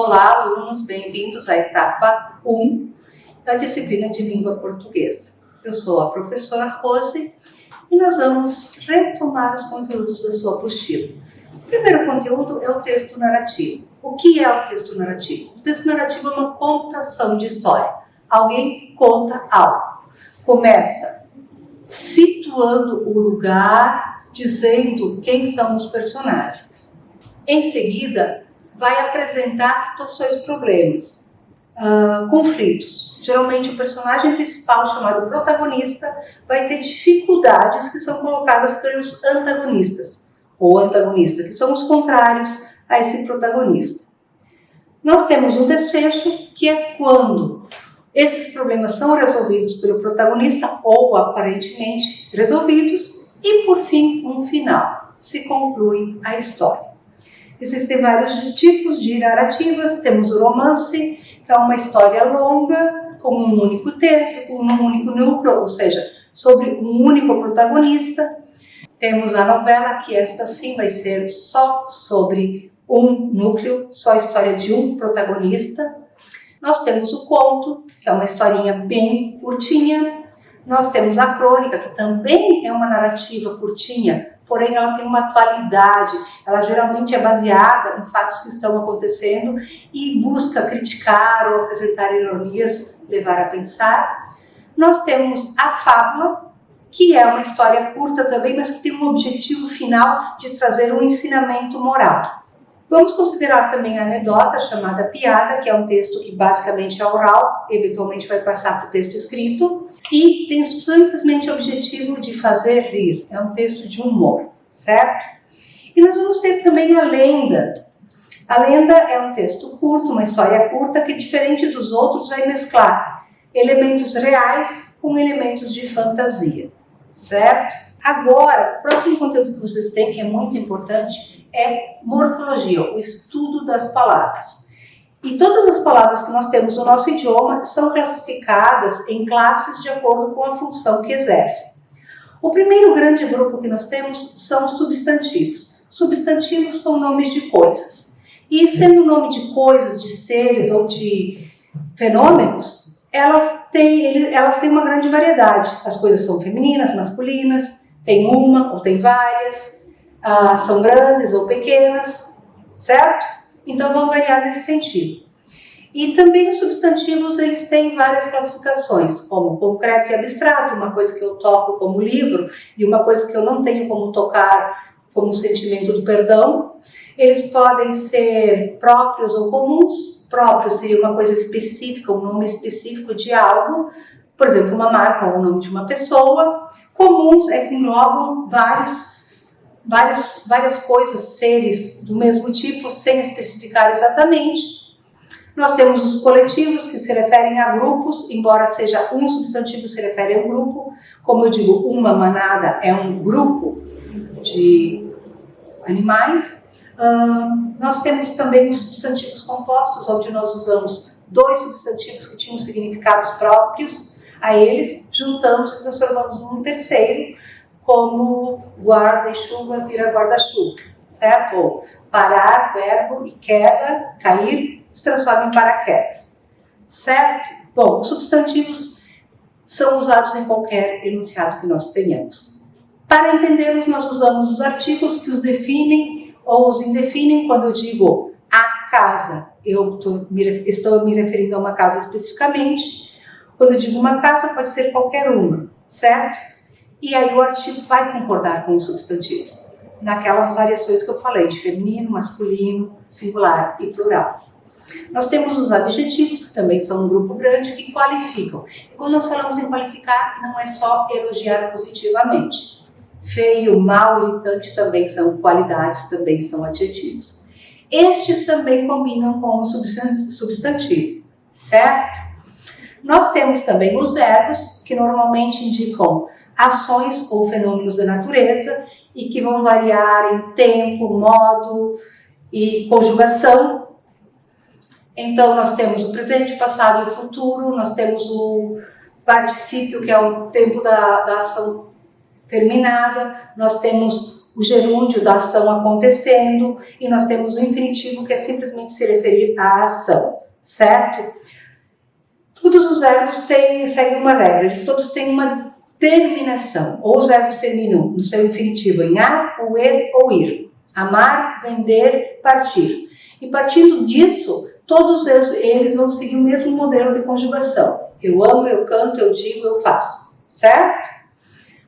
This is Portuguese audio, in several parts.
Olá, alunos, bem-vindos à etapa 1 da disciplina de língua portuguesa. Eu sou a professora Rose e nós vamos retomar os conteúdos da sua apostila. O primeiro conteúdo é o texto narrativo. O que é o texto narrativo? O texto narrativo é uma contação de história. Alguém conta algo. Começa situando o lugar, dizendo quem são os personagens. Em seguida, vai apresentar situações, problemas, conflitos. Geralmente o personagem principal, chamado protagonista, vai ter dificuldades que são colocadas pelos antagonistas, ou antagonista, que são os contrários a esse protagonista. Nós temos um desfecho, que é quando esses problemas são resolvidos pelo protagonista, ou aparentemente resolvidos, e por fim, um final. Se conclui a história. Existem vários tipos de narrativas. Temos o romance, que é uma história longa, com um único texto, com um único núcleo, ou seja, sobre um único protagonista. Temos a novela, que esta sim vai ser só sobre um núcleo, só a história de um protagonista. Nós temos o conto, que é uma historinha bem curtinha. Nós temos a crônica, que também é uma narrativa curtinha, porém ela tem uma atualidade, ela geralmente é baseada em fatos que estão acontecendo e busca criticar ou apresentar ironias, levar a pensar. Nós temos a fábula, que é uma história curta também, mas que tem um objetivo final de trazer um ensinamento moral. Vamos considerar também a anedota, chamada piada, que é um texto que basicamente é oral, eventualmente vai passar para o texto escrito, e tem simplesmente o objetivo de fazer rir. É um texto de humor, certo? E nós vamos ter também a lenda. A lenda é um texto curto, uma história curta, que diferente dos outros vai mesclar elementos reais com elementos de fantasia, certo? Agora, o próximo conteúdo que vocês têm, que é muito importante, é morfologia, o estudo das palavras. E todas as palavras que nós temos no nosso idioma são classificadas em classes de acordo com a função que exercem. O primeiro grande grupo que nós temos são substantivos. Substantivos são nomes de coisas. E sendo nome de coisas, de seres ou de fenômenos, elas têm uma grande variedade. As coisas são femininas, masculinas, tem uma ou tem várias, são grandes ou pequenas, certo? Então vão variar nesse sentido. E também os substantivos, eles têm várias classificações, como concreto e abstrato, uma coisa que eu toco como livro e uma coisa que eu não tenho como tocar, como o sentimento do perdão. Eles podem ser próprios ou comuns. Próprio seria uma coisa específica, um nome específico de algo, por exemplo, uma marca ou o nome de uma pessoa. Comuns é que englobam várias coisas, seres do mesmo tipo, sem especificar exatamente. Nós temos os coletivos, que se referem a grupos, embora seja um substantivo, se refere a um grupo. Como eu digo, uma manada é um grupo de animais. Nós temos também os substantivos compostos, onde nós usamos dois substantivos que tinham significados próprios a eles, juntamos e transformamos num terceiro, como guarda e chuva vira guarda-chuva, certo? Ou parar, verbo, e queda, cair, se transforma em paraquedas, certo? Bom, os substantivos são usados em qualquer enunciado que nós tenhamos. Para entendê-los, nós usamos os artigos que os definem ou os indefinem. Quando eu digo a casa, eu estou me referindo a uma casa especificamente. Quando eu digo uma casa, pode ser qualquer uma, certo? E aí o artigo vai concordar com o substantivo, naquelas variações que eu falei, de feminino, masculino, singular e plural. Nós temos os adjetivos, que também são um grupo grande, que qualificam. E quando nós falamos em qualificar, não é só elogiar positivamente. Feio, mal, irritante também são qualidades, também são adjetivos. Estes também combinam com o substantivo, certo? Nós temos também os verbos, que normalmente indicam ações ou fenômenos da natureza e que vão variar em tempo, modo e conjugação. Então, nós temos o presente, o passado e o futuro. Nós temos o particípio, que é o tempo da ação terminada. Nós temos o gerúndio da ação acontecendo, e nós temos o infinitivo, que é simplesmente se referir à ação, certo? Todos os verbos seguem uma regra, eles todos têm uma terminação, ou os verbos terminam no seu infinitivo em a, ou er, ou ir. Amar, vender, partir. E partindo disso, todos eles vão seguir o mesmo modelo de conjugação. Eu amo, eu canto, eu digo, eu faço, certo?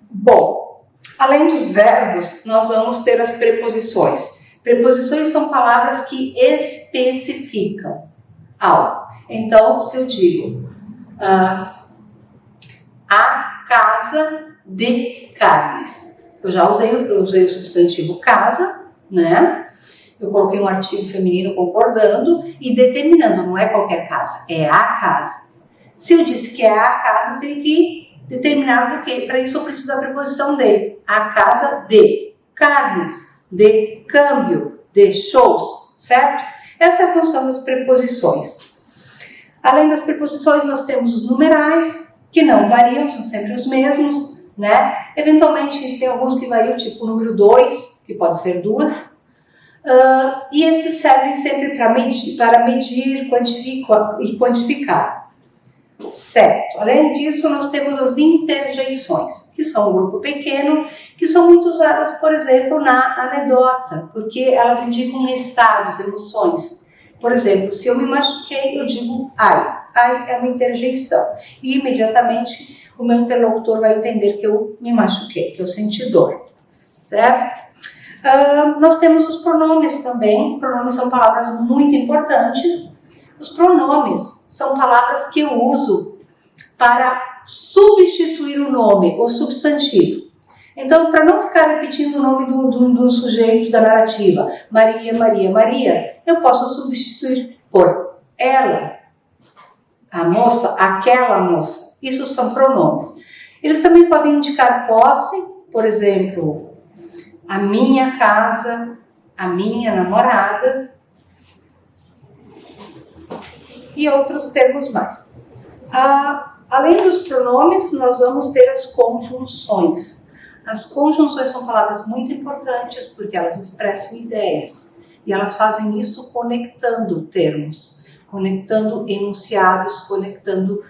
Bom, além dos verbos, nós vamos ter as preposições. Preposições são palavras que especificam algo. Então, se eu digo a casa de carnes, eu usei o substantivo casa, né? Eu coloquei um artigo feminino concordando e determinando, não é qualquer casa, é a casa. Se eu disse que é a casa, eu tenho que determinar do quê? Para isso eu preciso da preposição de. A casa de carnes, de câmbio, de shows, certo? Essa é a função das preposições. Além das preposições, nós temos os numerais, que não variam, são sempre os mesmos, né? Eventualmente tem alguns que variam, tipo o número 2, que pode ser 2. E esses servem sempre para medir, quantificar. Certo. Além disso, nós temos as interjeições, que são um grupo pequeno, que são muito usadas, por exemplo, na anedota, porque elas indicam estados, emoções. Por exemplo, se eu me machuquei, eu digo ai. Ai é uma interjeição. E imediatamente o meu interlocutor vai entender que eu me machuquei, que eu senti dor. Certo? Nós temos os pronomes também. Pronomes são palavras muito importantes. Os pronomes são palavras que eu uso para substituir o nome, o substantivo. Então, para não ficar repetindo o nome do sujeito da narrativa, Maria, Maria, Maria, eu posso substituir por ela, a moça, aquela moça. Isso são pronomes. Eles também podem indicar posse, por exemplo, a minha casa, a minha namorada e outros termos mais. Além dos pronomes, nós vamos ter as conjunções. As conjunções são palavras muito importantes porque elas expressam ideias e elas fazem isso conectando termos, conectando enunciados, conectando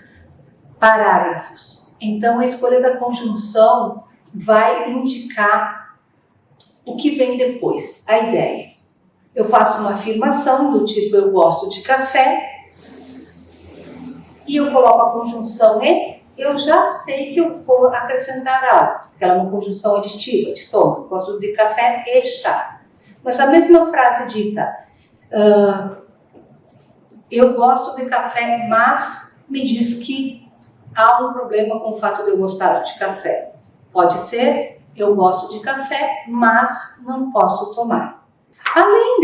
parágrafos. Então, a escolha da conjunção vai indicar o que vem depois, a ideia. Eu faço uma afirmação do tipo eu gosto de café e eu coloco a conjunção e eu já sei que eu vou acrescentar algo, porque ela é uma conjunção aditiva, de soma. Eu gosto de café e chá. Mas a mesma frase dita, eu gosto de café, mas me diz que há um problema com o fato de eu gostar de café. Pode ser, eu gosto de café, mas não posso tomar. Além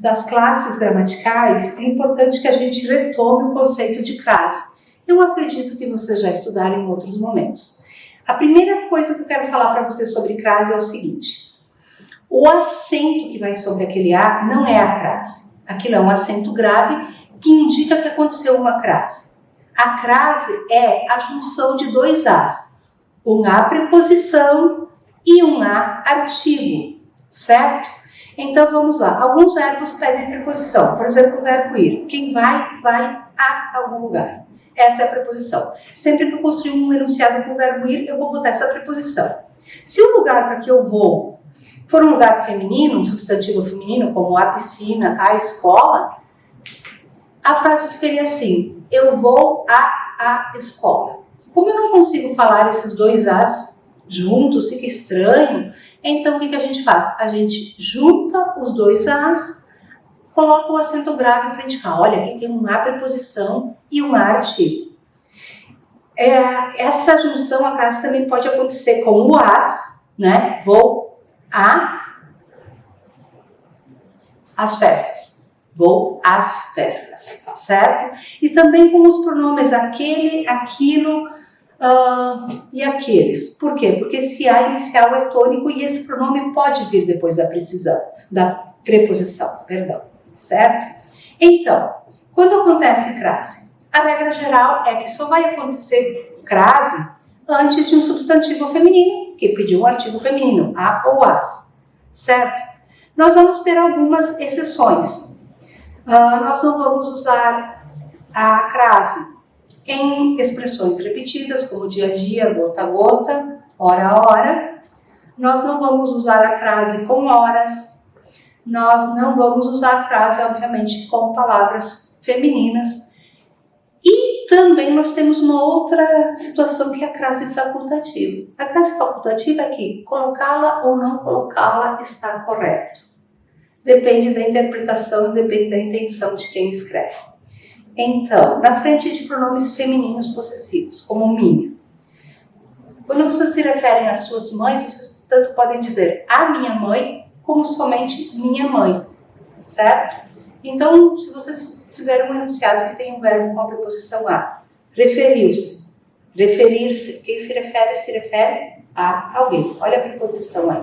das classes gramaticais, é importante que a gente retome o conceito de crase. Eu acredito que vocês já estudaram em outros momentos. A primeira coisa que eu quero falar para vocês sobre crase é o seguinte. O acento que vai sobre aquele A não é a crase. Aquilo é um acento grave que indica que aconteceu uma crase. A crase é a junção de dois As. Um A preposição e um A artigo, certo? Então vamos lá. Alguns verbos pedem preposição. Por exemplo, o verbo ir. Quem vai, vai a algum lugar. Essa é a preposição. Sempre que eu construir um enunciado com o verbo ir, eu vou botar essa preposição. Se o lugar para que eu vou for um lugar feminino, um substantivo feminino, como a piscina, a escola, a frase ficaria assim: eu vou à escola. Como eu não consigo falar esses dois As juntos, fica estranho, então o que a gente faz? A gente junta os dois As, coloca o acento grave para indicar, olha, aqui tem um A preposição e um A artigo. Essa junção, a frase também pode acontecer com o as, né? Vou às festas. Vou às festas, certo? E também com os pronomes aquele, aquilo e aqueles. Por quê? Porque esse A inicial é tônico e esse pronome pode vir depois da preposição, certo? Então, quando acontece crase, a regra geral é que só vai acontecer crase antes de um substantivo feminino, que pediu um artigo feminino, a ou as. certo? Nós vamos ter algumas exceções. Nós não vamos usar a crase em expressões repetidas, como dia a dia, gota a gota, hora a hora. Nós não vamos usar a crase com horas. Nós não vamos usar a crase, obviamente, com palavras femininas. E também nós temos uma outra situação que é a crase facultativa. A crase facultativa é que colocá-la ou não colocá-la está correto. Depende da interpretação, depende da intenção de quem escreve. Então, na frente de pronomes femininos possessivos, como minha, quando vocês se referem às suas mães, vocês tanto podem dizer a minha mãe, como somente minha mãe, certo? Então, se vocês fizerem um enunciado que tem um verbo com a preposição a, referiu-se, referir-se, quem se refere a alguém. Olha a preposição aí.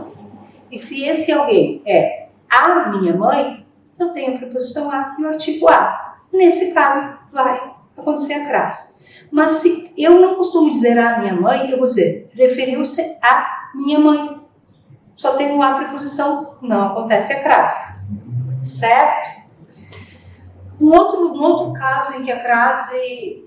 E se esse alguém é a minha mãe, eu tenho a preposição a e o artigo a. Nesse caso, vai acontecer a crase. Mas se eu não costumo dizer a minha mãe, eu vou dizer referiu-se a minha mãe. Só tem a preposição, não acontece a crase. Certo? Um outro caso em que a crase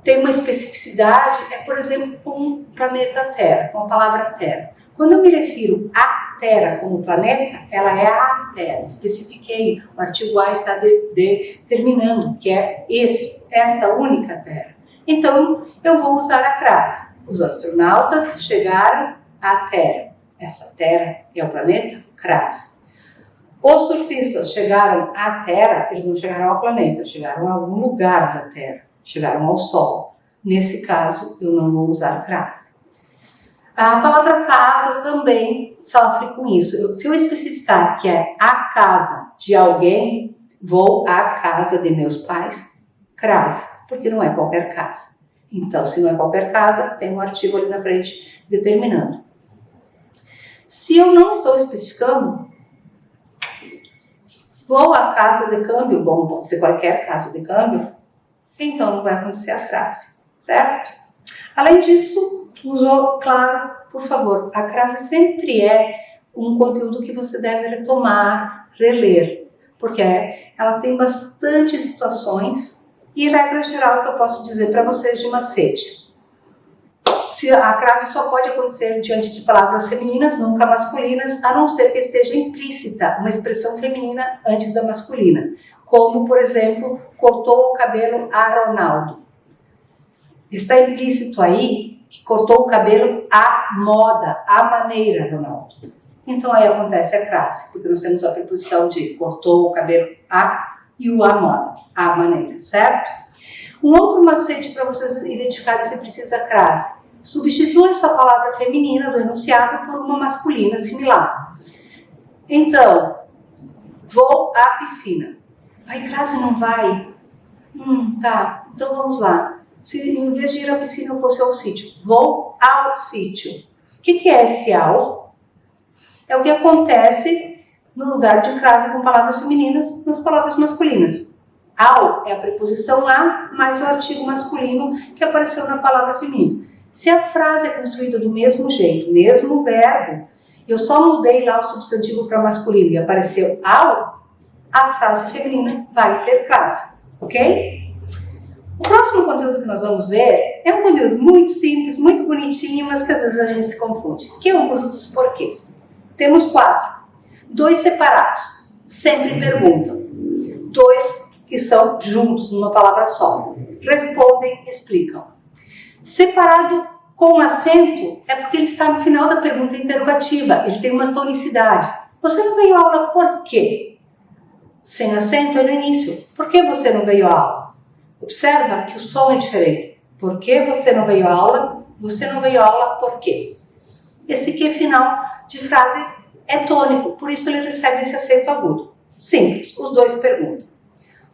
tem uma especificidade é, por exemplo, com o planeta Terra, com a palavra Terra. Quando eu me refiro a Terra como planeta, ela é a Terra. Especifiquei, o artigo A está determinando que é esta única Terra. Então, eu vou usar a crase. Os astronautas chegaram à Terra. Essa Terra é o planeta? Crase. Os surfistas chegaram à Terra, eles não chegaram ao planeta, chegaram a algum lugar da Terra, chegaram ao Sol. Nesse caso, eu não vou usar crase. A palavra casa também sofre com isso. Se eu especificar que é a casa de alguém, vou à casa de meus pais, crase, porque não é qualquer casa. Então, se não é qualquer casa, tem um artigo ali na frente determinando. Se eu não estou especificando, vou à casa de câmbio, bom, pode ser qualquer casa de câmbio, então não vai acontecer a crase, certo? Além disso, usou, claro, por favor, a crase sempre é um conteúdo que você deve retomar, reler, porque ela tem bastante situações e regra geral que eu posso dizer para vocês de macete. Se a crase só pode acontecer diante de palavras femininas, nunca masculinas, a não ser que esteja implícita uma expressão feminina antes da masculina. Como, por exemplo, cortou o cabelo a Ronaldo. Está implícito aí que cortou o cabelo à moda, à maneira, Ronaldo. Então aí acontece a crase, porque nós temos a preposição de cortou o cabelo a e o à moda, à maneira, certo? Um outro macete para vocês identificarem se precisa crase. Substitua essa palavra feminina do enunciado por uma masculina similar. Então, vou à piscina. Vai crase, não vai? Tá. Então vamos lá. Se em vez de ir à piscina eu fosse ao sítio, vou ao sítio. O que é esse ao? É o que acontece no lugar de crase com palavras femininas nas palavras masculinas. Ao é a preposição a mais o artigo masculino que apareceu na palavra feminina. Se a frase é construída do mesmo jeito, mesmo verbo, eu só mudei lá o substantivo para masculino e apareceu ao, a frase feminina vai ter crase, ok? O próximo conteúdo que nós vamos ver é um conteúdo muito simples, muito bonitinho, mas que às vezes a gente se confunde, que é o uso dos porquês. Temos 4. 2 separados, sempre perguntam. 2 que são juntos numa palavra só. Respondem, explicam. Separado com acento é porque ele está no final da pergunta interrogativa, ele tem uma tonicidade. Você não veio à aula por quê? Sem acento é no início. Por que você não veio à aula? Observa que o som é diferente. Por que você não veio à aula? Você não veio à aula por quê? Esse que final de frase é tônico, por isso ele recebe esse acento agudo. Simples, os 2 perguntam.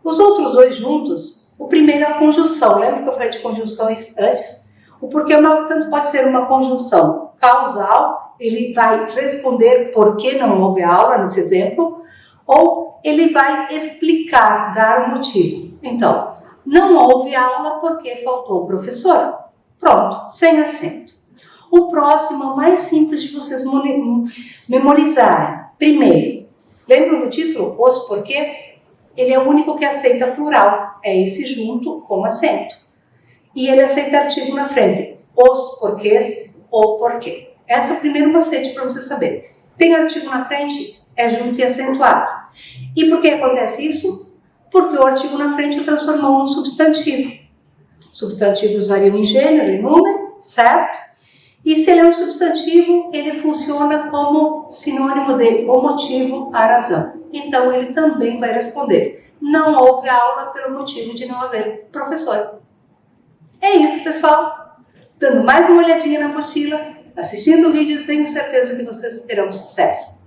Os outros 2 juntos, o primeiro é a conjunção. Lembra que eu falei de conjunções antes? O porquê tanto pode ser uma conjunção causal, ele vai responder por que não houve aula, nesse exemplo, ou ele vai explicar, dar um motivo. Então, não houve aula porque faltou o professor. Pronto, sem acento. O próximo é o mais simples de vocês memorizarem. Primeiro, lembram do título? Os porquês? Ele é o único que aceita plural, é esse junto com acento. E ele aceita artigo na frente, os porquês, o porquê. Esse é o primeiro macete para você saber. Tem artigo na frente, é junto e acentuado. E por que acontece isso? Porque o artigo na frente o transformou num substantivo. Substantivos variam em gênero e número, certo? E se ele é um substantivo, ele funciona como sinônimo de o motivo, a razão. Então, ele também vai responder: não houve aula pelo motivo de não haver professor. É isso, pessoal. Dando mais uma olhadinha na apostila, assistindo o vídeo, tenho certeza que vocês terão sucesso.